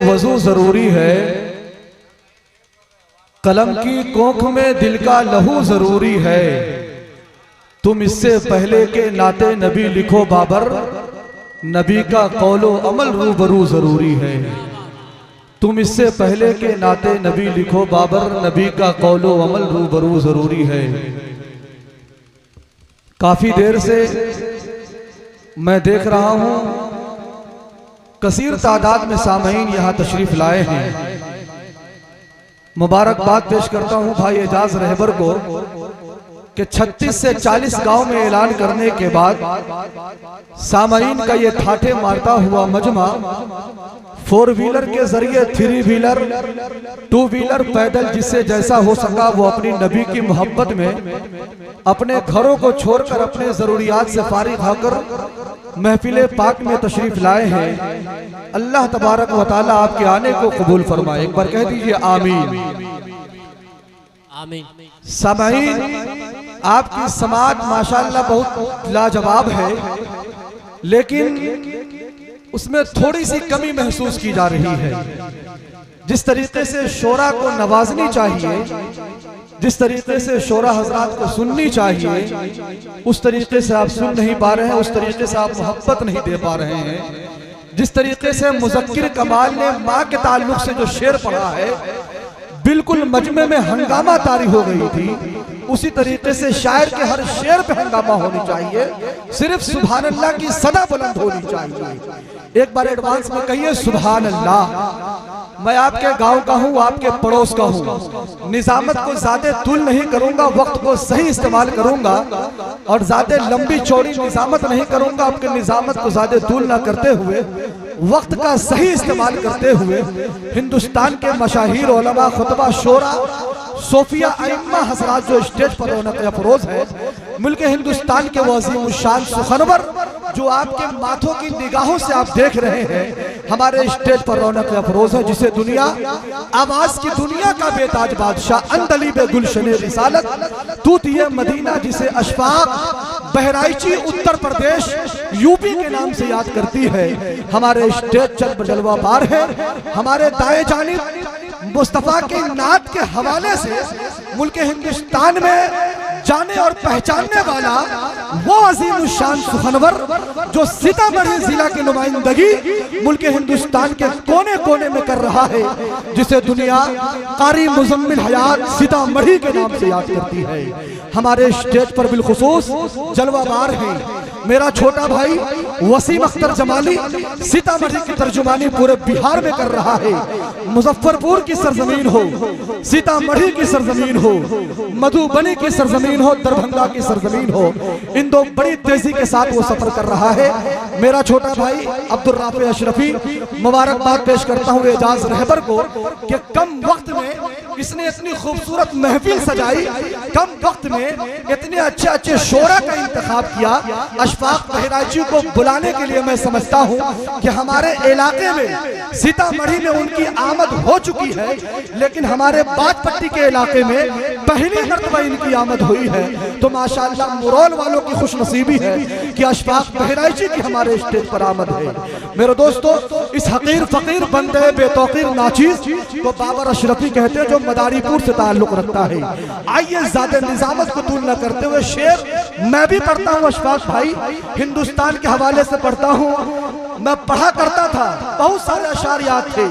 वजू जरूरी है, कलम की कोख में दिल का लहू जरूरी है। तुम इससे पहले के नाते नबी लिखो बाबर, नबी का कौलो अमल रूबरू जरूरी है। तुम इससे पहले के नाते नबी लिखो बाबर, नबी का कौलो अमल रूबरू जरूरी है। काफी देर से मैं देख रहा हूं कसीर तादाद में सामईन यहां तशरीफ लाए हैं। मुबारकबाद पेश करता हूं भाई एजाज रहबर को कि 36 से 40 गांव में ऐलान करने के बाद सामईन का ये ठाठे मारता हुआ मजमा 4 व्हीलर के जरिए 3 व्हीलर 2 व्हीलर पैदल जिससे जैसा हो सका वो अपनी नबी की मोहब्बत में अपने घरों को छोड़कर अपने जरूरियात से फारिग होकर महफिले पाक में तशरीफ लाए हैं। अल्लाह तबारक व तआला आपके आने को कबूल फरमाए। एक बार कह दीजिए आमीन। आमीन। सामईन, आपकी समात माशाअल्लाह बहुत लाजवाब है, लेकिन उसमें थोड़ी सी कमी महसूस की जा रही है। जिस तरीके से शोरा को नवाजनी चाहिए, जिस तरीके से शोरा हजरात को सुननी चाहिए, उस तरीके से आप सुन नहीं पा रहे हैं, उस तरीके से आप मोहब्बत नहीं दे पा रहे हैं। जिस तरीके से मुज़क्किर कमाल ने माँ के ताल्लुक से जो शेर पढ़ा है, बिल्कुल मजमे में हंगामा तारी हो गई थी, उसी तरीके से शायर के हर शेर पे हंगामा होनी चाहिए। सिर्फ सुभान अल्लाह की सदा बुलंद होनी चाहिए। एक बार एडवांस में कहिए सुभान अल्लाह। मैं आपके गांव का हूं, आपके पड़ोस का हूं। निजामत को ज्यादा तूल नहीं करूंगा, वक्त को सही इस्तेमाल करूंगा और ज्यादा लंबी चौड़ी निजामत नहीं करूंगा। आपके निजामत को ज्यादा तूल ना करते हुए, वक्त का सही इस्तेमाल करते हुए हिंदुस्तान के मशाहिर उलमा, खुतबा, शोरा, सोफिया, अइम्मा हजरात जो स्टेज पर रौनक अफरोज है, मुल्क हिंदुस्तान के वज़ीम शान सुखनवर जो आपके माथों की निगाहों से आप देख रहे हैं, हमारे स्टेज पर रौनक अफरोज है, जिसे दुनिया आवाज की दुनिया का बेताज बादशाह अंदलीब गुलशन रिसालत तूतिए मदीना, जिसे अशफाक बहराइची उत्तर प्रदेश यूपी के नाम से याद करती है, हमारे स्टेज चल जलवा पार है। हमारे दाएं जानिब मुस्तफा के नात के हवाले से मुल्क हिंदुस्तान में जाने और पहचानने वाला वो अजीम शान सुखनवर जो सीतामढ़ी जिला की नुमाइंदगी मुल्क हिंदुस्तान के कोने कोने में कर रहा है, जिसे दुनिया कारी मुजम्मिल हयात सीतामढ़ी के नाम से याद करती है। हमारे स्टेज पर बिलखुसूस जलवाबार है मेरा छोटा भाई वसीम अख्तर जमाली, सीतामढ़ी की तर्जुमानी पूरे बिहार में कर रहा है। मुजफ्फरपुर की सरजमीन हो, सीतामढ़ी की सरजमीन हो, मधुबनी की सरजमीन हो, दरभंगा की सरजमीन हो, इन दो बड़ी तेजी के साथ वो सफर कर रहा है। मेरा छोटा भाई अब्दुल राफी अशरफी, मुबारकबाद पेश करता हूँ एजाज रहबर को कि कम वक्त में इसने इतनी खूबसूरत महफिल सजाई, कम वक्त में इतने अच्छे अच्छे शोरा का इंतखाब किया। अशफाक बहराइची को बुलाने के लिए मैं समझता हूँ कि हमारे इलाके में सीतामढ़ी में उनकी आमद हो चुकी है, लेकिन हमारे बाजपट्टी के इलाके में पहली मर्तबा इनकी आमद हुई है। तो माशाअल्लाह मुरौल वालों की खुशनसीबी है कि अशफाक बहराइची की हमारे स्टेज पर आमद है। मेरे दोस्तों, इस हकीर फकीर बंदे बेतौकीर नाचीज को बाबर अशरफी कहते हैं, जो मदारीपुर से ताल्लुक रखता है। आइए ज्यादा निजामत को तूल न करते हुए शेर मैं भी पढ़ता हूँ। अशफाक भाई, हिंदुस्तान के हवाले से पढ़ता हूँ। मैं पढ़ा करता था, बहुत सारे अशार याद थे,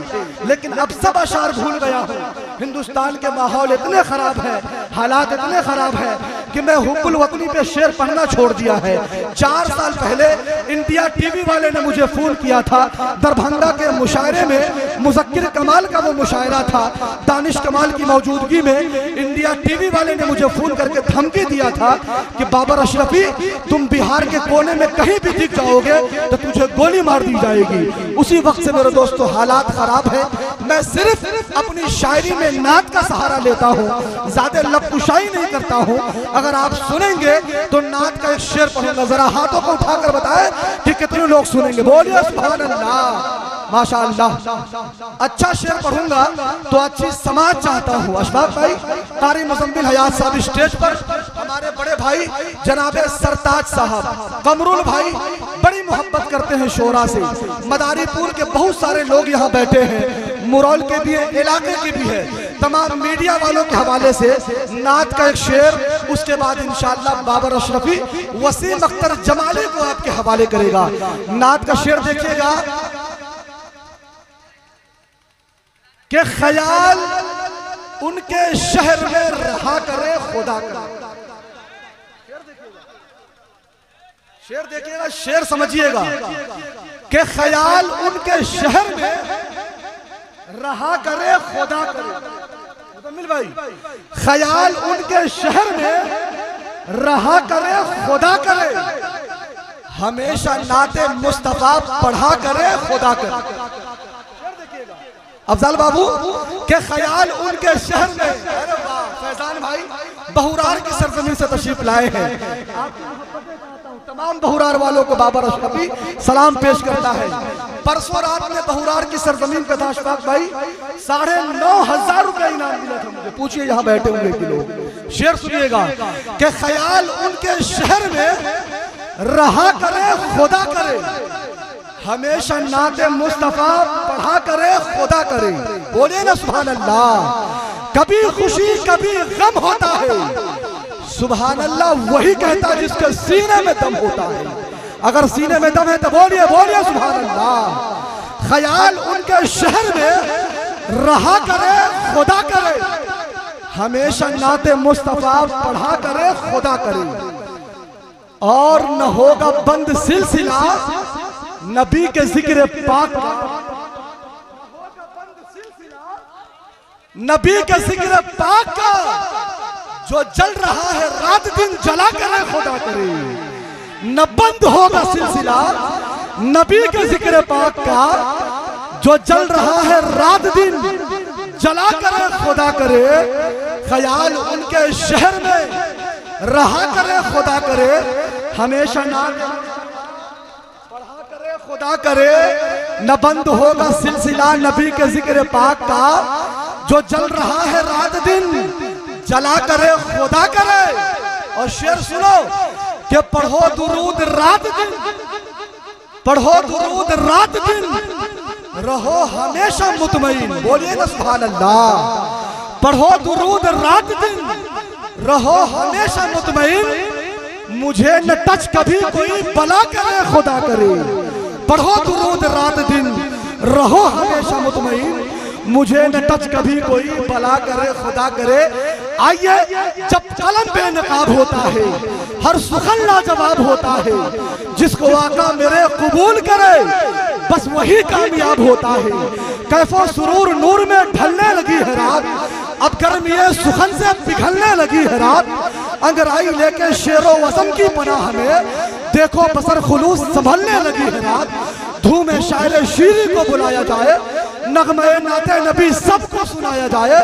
लेकिन अब सब अशार भूल गया हूँ। हिंदुस्तान के माहौल इतने खराब है, हालात इतने खराब है कि मैं हुब्बुल वतनी पे शेर पढ़ना छोड़ दिया है। 4 साल पहले इंडिया टीवी वाले ने मुझे फोन किया था, दरभंगा के मुशायरे में मुज़क्किर कमाल का वो मुशायरा था, दानिश कमाल की मौजूदगी में इंडिया टीवी वाले ने मुझे फोन करके धमकी दिया था कि बाबर अशरफी, तुम बिहार के कोने में कहीं भी दिख जाओगे तो तुझे गोली मार दी जाएगी। उसी वक्त से मेरे दोस्तों हालात खराब है। मैं सिर्फ अपनी शायरी में नात का सहारा लेता हूँ, ज्यादा लबकुशाई नहीं करता हूँ। अगर आप सुनेंगे तो नात का एक शेर पढ़ूंगा, जरा हाथों को उठाकर बताएं कि कितने लोग सुनेंगे। बोलिए सुभान अल्लाह, माशाअल्लाह। अच्छा शेर पढ़ूंगा तो अच्छी समाज चाहता हूँ। अशफाक भाई, कारी मुजम्मिल हयात साहब स्टेज पर, हमारे बड़े भाई जनाबे सरताज साहब, कमरुल भाई बड़ी मोहब्बत करते हैं शोरा से। मदारीपुर के बहुत सारे लोग यहाँ बैठे हैं, मुरौल के भी है, इलाके के भी है, तमाम मीडिया वालों के हवाले से नात का एक शेर, उसके बाद इंशाअल्लाह बाबर अशरफी वसीम अख्तर जमाली को आपके हवाले करेगा। नात का शेर देखिएगा कि ख्याल उनके शहर में रहा करे खुदा का। शेर देखिएगा, शेर समझिएगा कि ख्याल उनके शहर में रहा करे खुदा करे। मुजम्मिल भाई, ख्याल उनके शहर में रहा करे खुदा करे, हमेशा नाते मुस्तफा पढ़ा करे खुदा करे। अफजल बाबू के ख्याल उनके शहर में, अरे वाह फैजान भाई बहुरार की सरजमीन से तशरीफ लाए हैं। तमाम बहुरार वालों को बाबर अशरफी सलाम पेश करता है। परसों रात में बहुरार की सरजमीन पे था अशफाक भाई, 9,500 रुपए इनाम मिला था मुझे। पूछिए यहाँ बैठे हुए के लोग। शेर सुनिएगा कि ख्याल उनके शहर में रहा करे खुदा करे, हमेशा नाते मुस्तफा पढ़ा करे खुदा करे। बोले ना सुभान अल्लाह। कभी खुशी कभी गम होता है, सुभान अल्लाह वही कहता जिसके सीने में दम होता है। अगर सीने में दम है तो बोलिए बोलिए सुभान अल्लाह। ख्याल उनके शहर में रहा करे खुदा करे, हमेशा नाते मुस्तफा पढ़ा करे खुदा करे। और न होगा बंद सिलसिला नबी के जिक्र पाक का, नबी के जिक्र पाक का जो जल रहा है रात दिन जला करे खुदा करे। न बंद होगा सिलसिला नबी के जिक्र पाक का, जो जल रहा है रात दिन जला करे खुदा करे। ख्याल उनके शहर में रहा करे खुदा करे, हमेशा नाम खुदा करे। न बंद होगा सिलसिला नबी के जिक्र पाक का, जो जल रहा है रात दिन जला करे खुदा करे। और शेर सुनो कि पढ़ो दुरूद रात दिन, पढ़ो दुरूद रात दिन, रहो हमेशा मुतमईन। बोलिए ना सुभान अल्लाह। पढ़ो दुरूद रात दिन, रहो हमेशा मुतमईन, मुझे न टच कभी कोई बला करे खुदा करे। पढ़ो दुरूद रात दिन, रहो हमेशा मुतमईन, मुझे न टच कभी कोई बला करे खुदा करे। आइए जब कलम बेनकाब होता है, हर सुखन लाजवाब होता है, जिसको आका मेरे कबूल करे बस वही कामयाब होता है। कैफो सुरूर नूर में ढलने लगी है रात, अब गर्मी सुखन से पिघलने लगी है रात। अंगराई लेके शेरो वसम की पनाह में देखो बसर खुलूस संभलने लगी है रात। धूम शायर शीरी को बुलाया जाए, नगमे नाते नबी सबको सुनाया जाए,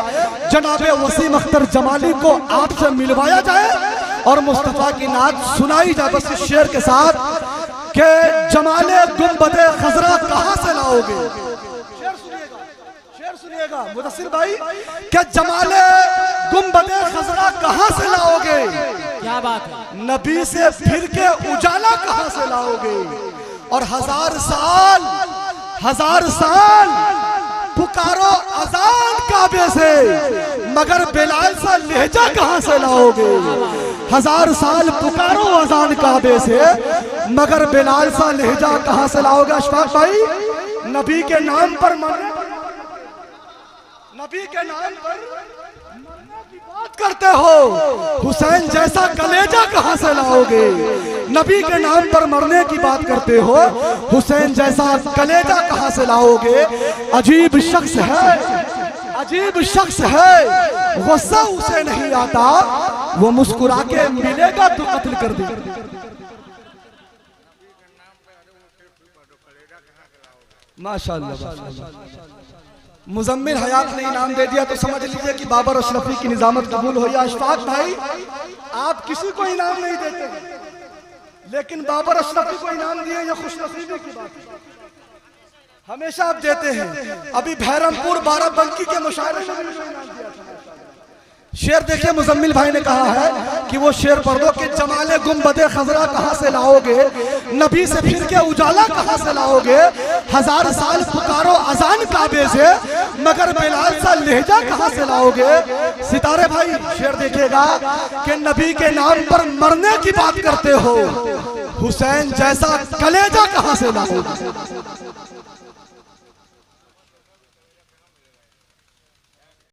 जनाबे वसीम अख्तर जमाली को आपसे मिलवाया जाए और मुस्तफा की नात सुनाई जाए। बस इस शेर के साथ कि जमाले गुंबदे खजरा कहां से लाओगे। शेर सुनिएगा मुदस्सिर भाई, कि जमाले गुंबदे खजरा कहां से लाओगे। क्या बात है। नबी से फिर के उजाला कहां से लाओगे। और 1000 साल 1000 साल पुकारो अजान काबे से, मगर बिलाल सा लहजा कहां से लाओगे। 1000 साल पुकारो अजान काबे से, मगर बिलाल सा लहजा कहां से लाओगे। अशफाक भाई, नबी के नाम पर नबी के नाम पर मरने की बात करते हो, हुसैन जैसा कलेजा कहां से लाओगे। नबी के नाम पर मरने की बात करते हो, हुसैन जैसा कलेजा कहां से लाओगे। अजीब शख्स है, अजीब शख्स है, गुस्सा उसे नहीं आता, वो मुस्कुरा के मिलेगा तो कत्ल कर दे। माशाअल्लाह। मुजम्मिल हयात ने इनाम दे दिया तो समझ लीजिए कि बाबर अशरफी की निजामत कबूल हो। अशफाक भाई, आप किसी को इनाम नहीं देते, लेकिन बाबर अशरफी को इनाम दिए, ये खुशनसीबी की बात है। हमेशा आप देते हैं। अभी भैरमपुर बाराबंकी के मुशायरे में इनाम दिया था। शेर देखिए, मुजम्मिल भाई ने कहा है कि वो शेर पढ़ दो कि जमाले गुम्बदे खजरा कहाँ से लाओगे, नबी से फिर के उजाला कहाँ से लाओगे, 1000 साल पुकारो अजान काबे से, मगर बिलाल सा लहजा कहाँ से लाओगे। सितारे भाई शेर देखिएगा कि नबी के नाम पर मरने की बात करते हो, हुसैन जैसा कलेजा कहाँ से लाओगे।